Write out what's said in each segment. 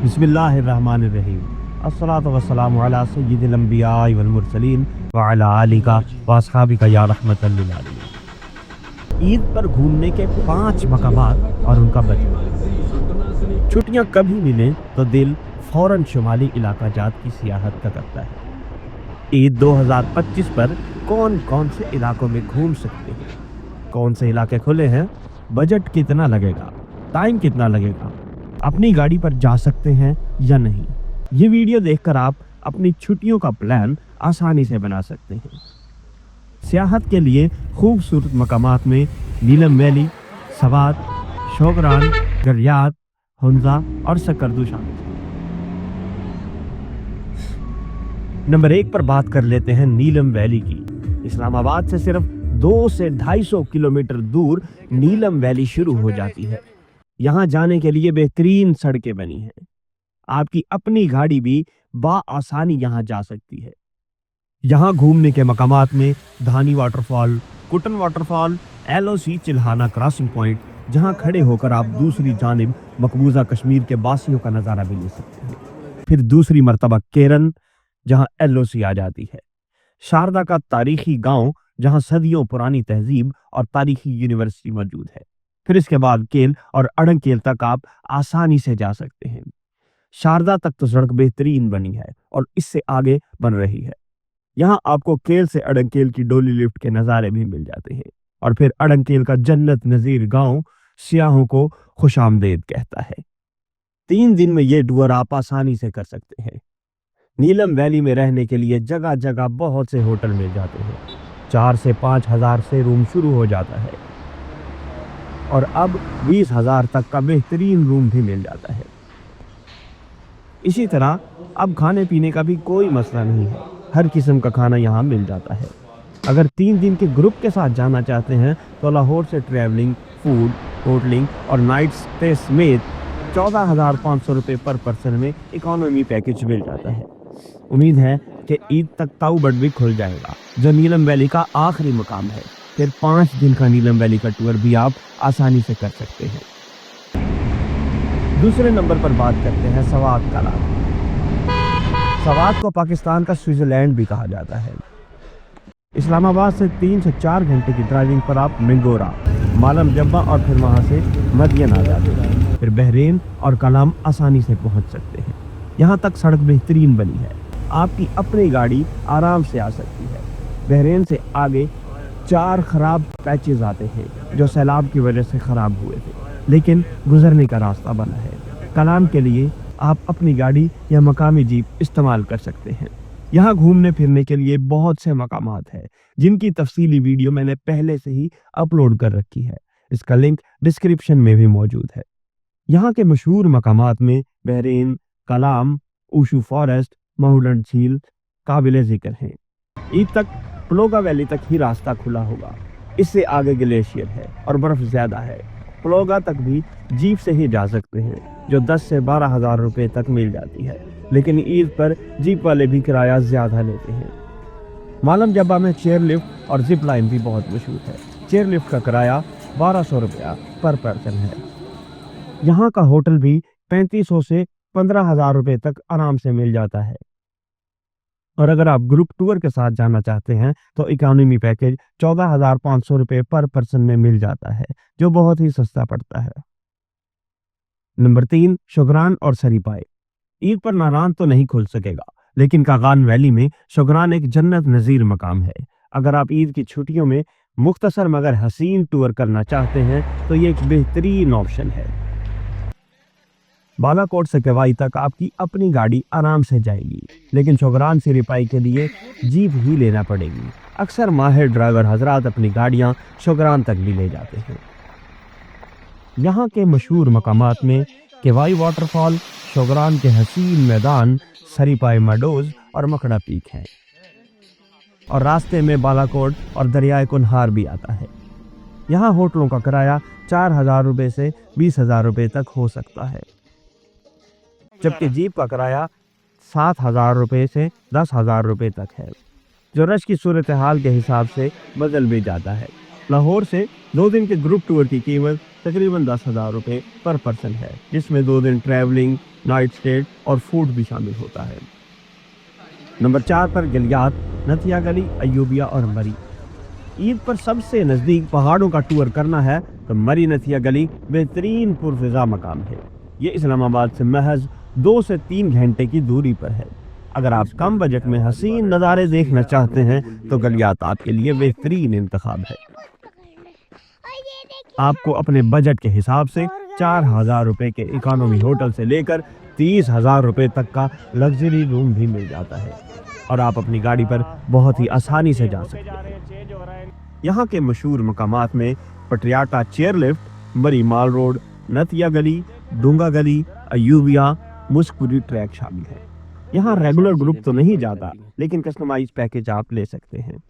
बिस्मिल्लाहिर्रहमानिर्रहीम। अस्सलातु वस्सलामु अला सय्यिदिल अंबिया'i वल मुरसलीन व अला आलिका व अस्हाबिका या रहमतल लिल आलमीन। ईद पर घूमने के 5 मकामात और उनका बजट। छुट्टियां कभी मिलें तो दिल फौरन शुमाली इलाका जात की सियाहत का करता है। ईद 2025 पर कौन कौन से इलाकों में घूम सकते हैं, कौन से इलाके खुले हैं, बजट कितना लगेगा, टाइम कितना लगेगा, अपनी गाड़ी पर जा सकते हैं या नहीं। ये वीडियो देखकर आप अपनी छुट्टियों का प्लान आसानी से बना सकते हैं। सियाहत के लिए खूबसूरत मकामात में नीलम वैली, सवात, शोगरान, गरियात, हुंजा और सकरदू शामिल हैं। नंबर 1 पर बात कर लेते हैं नीलम वैली की। इस्लामाबाद से सिर्फ 2 से 250 किलोमीटर दूर नीलम वैली शुरू हो जाती है। यहाँ जाने के लिए बेहतरीन सड़कें बनी हैं। आपकी अपनी गाड़ी भी आसानी यहाँ जा सकती है। यहाँ घूमने के मकामात में Dhani waterfall, Kutton waterfall, LOC Chilhana crossing point, जहाँ खड़े होकर आप दूसरी जानिब मकबूजा कश्मीर के बासियों का नज़ारा भी ले सकते हैं। फिर दूसरी मर्तबा केरन, जहाँ LOC आ जाती है। शारदा का तारीखी गांव, जहाँ सदियों पुरानी तहजीब और तारीखी यूनिवर्सिटी मौजूद है। फिर इसके बाद केल और अड़ंकेल तक आप आसानी से जा सकते हैं। शारदा तक तो सड़क बेहतरीन बनी है और इससे आगे बन रही है। यहाँ आपको केल से अड़ंकेल की डोली लिफ्ट के नज़ारे भी मिल जाते हैं। और फिर अड़ंकेल का जन्नत नज़ीर गांव सियाहों को खुशामदेद कहता है। 3 दिन में ये टूर आप आसानी से कर सकते हैं। नीलम वैली में रहने के लिए जगह जगह बहुत से होटल मिल जाते हैं। 4 से 5 हज़ार से रूम शुरू हो जाता है और अब 20,000 तक का बेहतरीन रूम भी मिल जाता है। इसी तरह अब खाने पीने का भी कोई मसला नहीं है। हर किस्म का खाना यहाँ मिल जाता है। अगर 3 दिन के ग्रुप के साथ जाना चाहते हैं तो लाहौर से ट्रैवलिंग, फूड, होटलिंग और नाइट स्टे समेत 14,500 रुपये पर पर्सन में इकोनॉमी पैकेज मिल जाता है। उम्मीद है कि ईद तक ताऊ बट भी खुल जाएगा, जो नीलम वैली का आखिरी मुकाम है। फिर 5 दिन का नीलम वैली का टूर भी आप आसानी से कर सकते हैं। दूसरे नंबर पर बात करते हैं सवात कला। सवात को पाकिस्तान का स्विट्जरलैंड भी कहा जाता है। इस्लामाबाद से 3 से 4 घंटे की ड्राइविंग पर आप मिंगोरा, मालम जब्बा और फिर वहां से मदियन आ जाते हैं। फिर बहरीन और कलाम आसानी से पहुंच सकते हैं। यहाँ तक सड़क बेहतरीन बनी है। आपकी अपनी गाड़ी आराम से आ सकती है। बहरीन से आगे 4 खराब पैचेस आते हैं जो सैलाब की वजह से खराब हुए थे, लेकिन गुजरने का रास्ता बना है। कलाम के लिए आप अपनी गाड़ी या मकामी जीप इस्तेमाल कर सकते हैं। यहाँ घूमने फिरने के लिए बहुत से मकामात हैं, जिनकी तफसीली वीडियो मैंने पहले से ही अपलोड कर रखी है। इसका लिंक डिस्क्रिप्शन में भी मौजूद है। यहाँ के मशहूर मकामात में बहरीन, कलाम, ऊशू फॉरेस्ट, माहुडन झील काबिल जिक्र हैं। ईद तक प्लोगा वैली तक ही रास्ता खुला होगा। इससे आगे ग्लेशियर है और बर्फ ज्यादा है। प्लोगा तक भी जीप से ही जा सकते हैं, जो 10 से 12,000 रुपये तक मिल जाती है, लेकिन ईद पर जीप वाले भी किराया ज्यादा लेते हैं। मालम जब्बा में चेयर लिफ्ट और जिप लाइन भी बहुत मशहूर है। चेयर लिफ्ट का किराया 1200 रुपया पर पर्सन है। यहाँ का होटल भी 3500 से 15,000 रुपये तक आराम से मिल जाता है। और अगर आप ग्रुप टूर के साथ जाना चाहते हैं तो इकोनॉमी पैकेज 14,500 रुपये पर पर्सन में मिल जाता है, जो बहुत ही सस्ता पड़ता है। नंबर 3, शोगरान और सरीपाई। ईद पर नारान तो नहीं खुल सकेगा, लेकिन कागान वैली में शोगरान एक जन्नत नज़ीर मकाम है। अगर आप ईद की छुट्टियों में मुख्तसर मगर हसीन टूर करना चाहते हैं तो ये एक बेहतरीन ऑप्शन है। बालाकोट से केवाई तक आपकी अपनी गाड़ी आराम से जाएगी, लेकिन शोगरान से रिपाई के लिए जीप ही लेना पड़ेगी। अक्सर माहिर ड्राइवर हजरात अपनी गाड़ियां शोगरान तक भी ले जाते हैं। यहाँ के मशहूर मकामात में केवाई वाटरफॉल, शोगरान के हसीन मैदान, सरीपाई मडोज और मकड़ा पीक हैं। और रास्ते में बालाकोट और दरियाए कुनहार भी आता है। यहाँ होटलों का किराया 4,000 रुपये से 20,000 रुपये तक हो सकता है, जबकि जीप का किराया 7,000 रुपये से 10,000 रुपये तक है, जो रश की सूरत हाल के हिसाब से बदल भी जाता है। लाहौर से 2 दिन के ग्रुप टूर की कीमत तकरीबन 10,000 रुपये पर पर्सन है, जिसमें 2 दिन ट्रैवलिंग, नाइट स्टे और फूड भी शामिल होता है। नंबर 4 पर गलियात, नथिया गली, अयूबिया और मरी। ईद पर सबसे नज़दीक पहाड़ों का टूर करना है तो मरी नथिया गली बेहतरीन पुरफ़िज़ा मकाम है। ये इस्लामाबाद से महज 2 से 3 घंटे की दूरी पर है। अगर आप कम बजट में हसीन नज़ारे देखना चाहते हैं तो गलियात आपके लिए बेहतरीन इंतखाब है। आपको अपने बजट के हिसाब से 4,000 रुपये के इकोनॉमी होटल से लेकर 30,000 रुपये तक का लग्जरी रूम भी मिल जाता है और आप अपनी गाड़ी पर बहुत ही आसानी से जा सकते हैं। यहाँ के मशहूर मकामात में पटियाटा चेयर लिफ्ट, मरी माल रोड, नथिया गली, डूंगा गली, अयूबिया, मुस्कुरी ट्रैक शामिल है। यहाँ रेगुलर ग्रुप तो नहीं जाता, लेकिन कस्टमाइज पैकेज आप ले सकते हैं।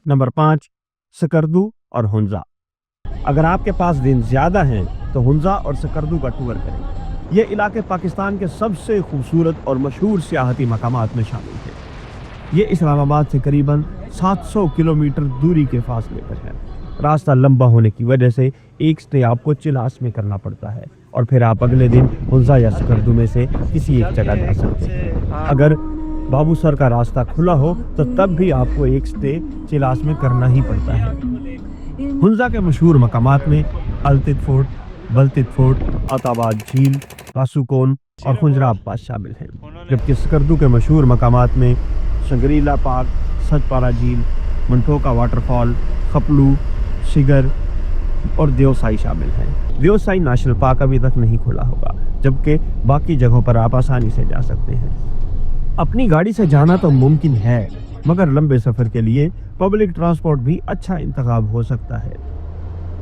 नंबर 5, सकरदू और हुंजा। अगर आपके पास दिन ज़्यादा हैं तो हुंजा और सकरदू का टूर करें। ये इलाके पाकिस्तान के सबसे खूबसूरत और मशहूर सियाहती मकामात में शामिल हैं। ये इस्लामाबाद से करीबन 700 किलोमीटर दूरी के फासले पर है। रास्ता लंबा होने की वजह से एक स्टे आपको चिलास में करना पड़ता है और फिर आप अगले दिन हुंजा या सकरदू में से किसी एक जगह जा सकते हैं। अगर बाबूसर का रास्ता खुला हो तो तब भी आपको एक स्टे चिलास में करना ही पड़ता है। हुंजा के मशहूर मकामात में अलतित फोर्ट, बलतित फोर्ट, अताबाद झील, कासूकोन और खुंजरा अब्बास शामिल हैं, जबकि सकरदू के मशहूर मकामात में शंगरीला पार्क, सतपारा झील, मंटोका वाटरफॉल, खपलू, शिगर और देवसाई शामिल हैं। देवसाई नेशनल पार्क अभी तक नहीं खुला होगा, जबकि बाकी जगहों पर आप आसानी से जा सकते हैं। अपनी गाड़ी से जाना तो मुमकिन है, मगर लंबे सफ़र के लिए पब्लिक ट्रांसपोर्ट भी अच्छा इंतखाब हो सकता है।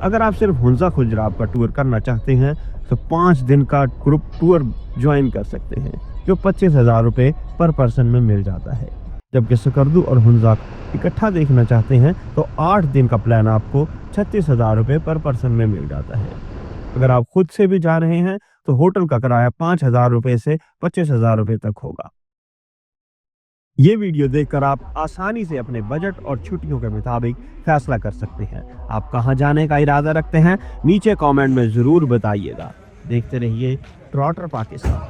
अगर आप सिर्फ हुंजा खुजराब का टूर करना चाहते हैं तो 5 दिन का ग्रुप टूर ज्वाइन कर सकते हैं, जो 25,000 रुपये पर पर्सन में मिल जाता है। जबकि सकरदू और हुंजा इकट्ठा देखना चाहते हैं तो 8 दिन का प्लान आपको 36,000 रुपये पर पर्सन में मिल जाता है। अगर आप खुद से भी जा रहे हैं तो होटल का किराया 5,000 रुपये से 25,000 रुपये तक होगा। ये वीडियो देखकर आप आसानी से अपने बजट और छुट्टियों के मुताबिक फैसला कर सकते हैं। आप कहां जाने का इरादा रखते हैं, नीचे कमेंट में ज़रूर बताइएगा। देखते रहिए ट्रॉटर पाकिस्तान।